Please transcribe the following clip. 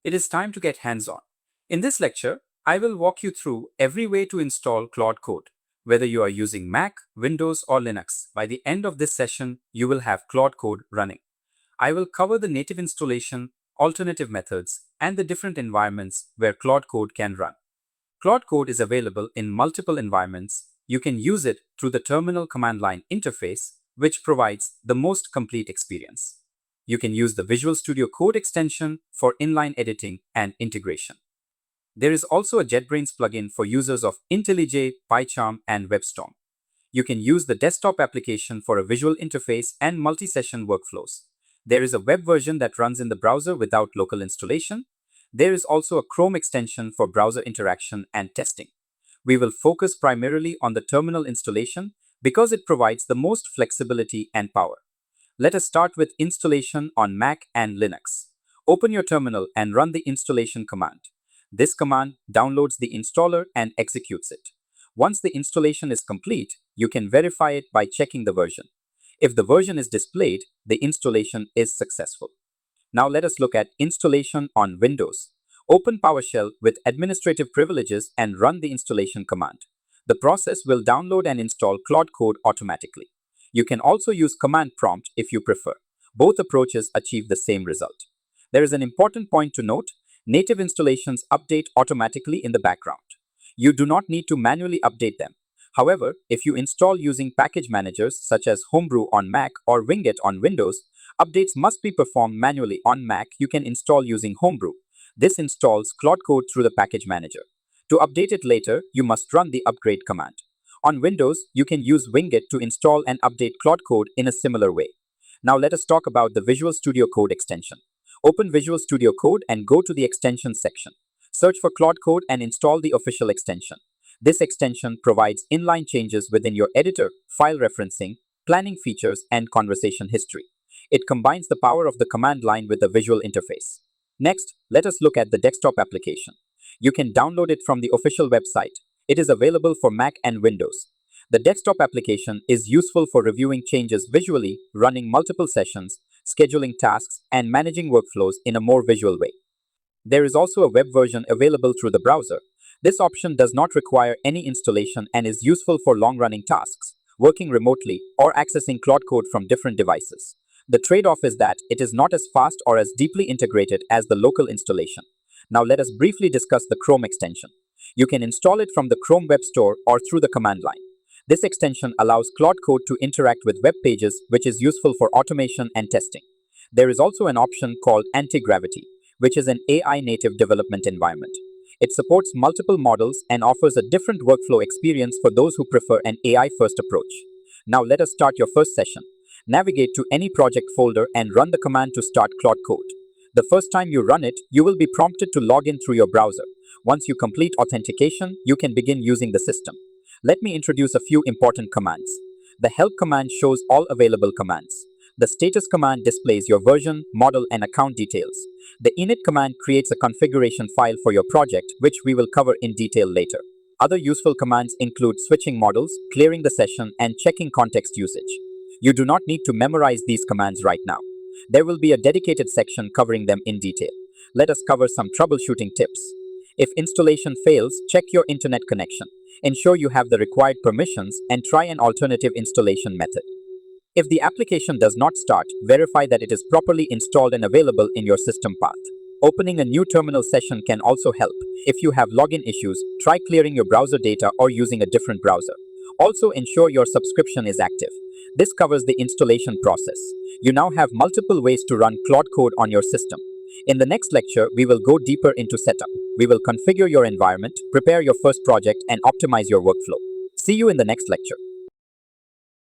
It is time to get hands-on. In this lecture, I will walk you through every way to install Claude Code. Whether you are using Mac, Windows, or Linux, by the end of this session, you will have Claude Code running. I will cover the native installation, alternative methods, and the different environments where Claude Code can run. Claude Code is available in multiple environments. You can use it through the terminal command line interface, which provides the most complete experience. You can use the Visual Studio Code extension for inline editing and integration. There is also a JetBrains plugin for users of IntelliJ, PyCharm, and WebStorm. You can use the desktop application for a visual interface and multi-session workflows. There is a web version that runs in the browser without local installation. There is also a Chrome extension for browser interaction and testing. We will focus primarily on the terminal installation because it provides the most flexibility and power. Let us start with installation on Mac and Linux. Open your terminal and run the installation command. This command downloads the installer and executes it. Once the installation is complete, you can verify it by checking the version. If the version is displayed, the installation is successful. Now let us look at installation on Windows. Open PowerShell with administrative privileges and run the installation command. The process will download and install Claude Code automatically. You can also use command prompt if you prefer. Both approaches achieve the same result. There is an important point to note. Native installations update automatically in the background. You do not need to manually update them. However, if you install using package managers such as Homebrew on Mac or Winget on Windows, updates must be performed manually. On Mac, you can install using Homebrew. This installs Claude Code through the package manager. To update it later, you must run the upgrade command. On Windows, you can use Winget to install and update Claude Code in a similar way. Now let us talk about the Visual Studio Code extension. Open Visual Studio Code and go to the extensions section. Search for Claude Code and install the official extension. This extension provides inline changes within your editor, file referencing, planning features, and conversation history. It combines the power of the command line with the visual interface. Next, let us look at the desktop application. You can download it from the official website. It is available for Mac and Windows. The desktop application is useful for reviewing changes visually, running multiple sessions, scheduling tasks, and managing workflows in a more visual way. There is also a web version available through the browser. This option does not require any installation and is useful for long-running tasks, working remotely, or accessing Claude Code from different devices. The trade-off is that it is not as fast or as deeply integrated as the local installation. Now let us briefly discuss the Chrome extension. You can install it from the Chrome Web Store or through the command line. This extension allows Claude Code to interact with web pages, which is useful for automation and testing. There is also an option called Anti-Gravity, which is an AI-native development environment. It supports multiple models and offers a different workflow experience for those who prefer an AI-first approach. Now let us start your first session. Navigate to any project folder and run the command to start Claude Code. The first time you run it, you will be prompted to log in through your browser. Once you complete authentication, you can begin using the system. Let me introduce a few important commands. The help command shows all available commands. The status command displays your version, model, and account details. The init command creates a configuration file for your project, which we will cover in detail later. Other useful commands include switching models, clearing the session, and checking context usage. You do not need to memorize these commands right now. There will be a dedicated section covering them in detail. Let us cover some troubleshooting tips. If installation fails, check your internet connection. Ensure you have the required permissions and try an alternative installation method. If the application does not start, verify that it is properly installed and available in your system path. Opening a new terminal session can also help. If you have login issues, try clearing your browser data or using a different browser. Also ensure your subscription is active. This covers the installation process. You now have multiple ways to run Claude Code on your system. In the next lecture, we will go deeper into setup. We will configure your environment, prepare your first project, and optimize your workflow. See you in the next lecture.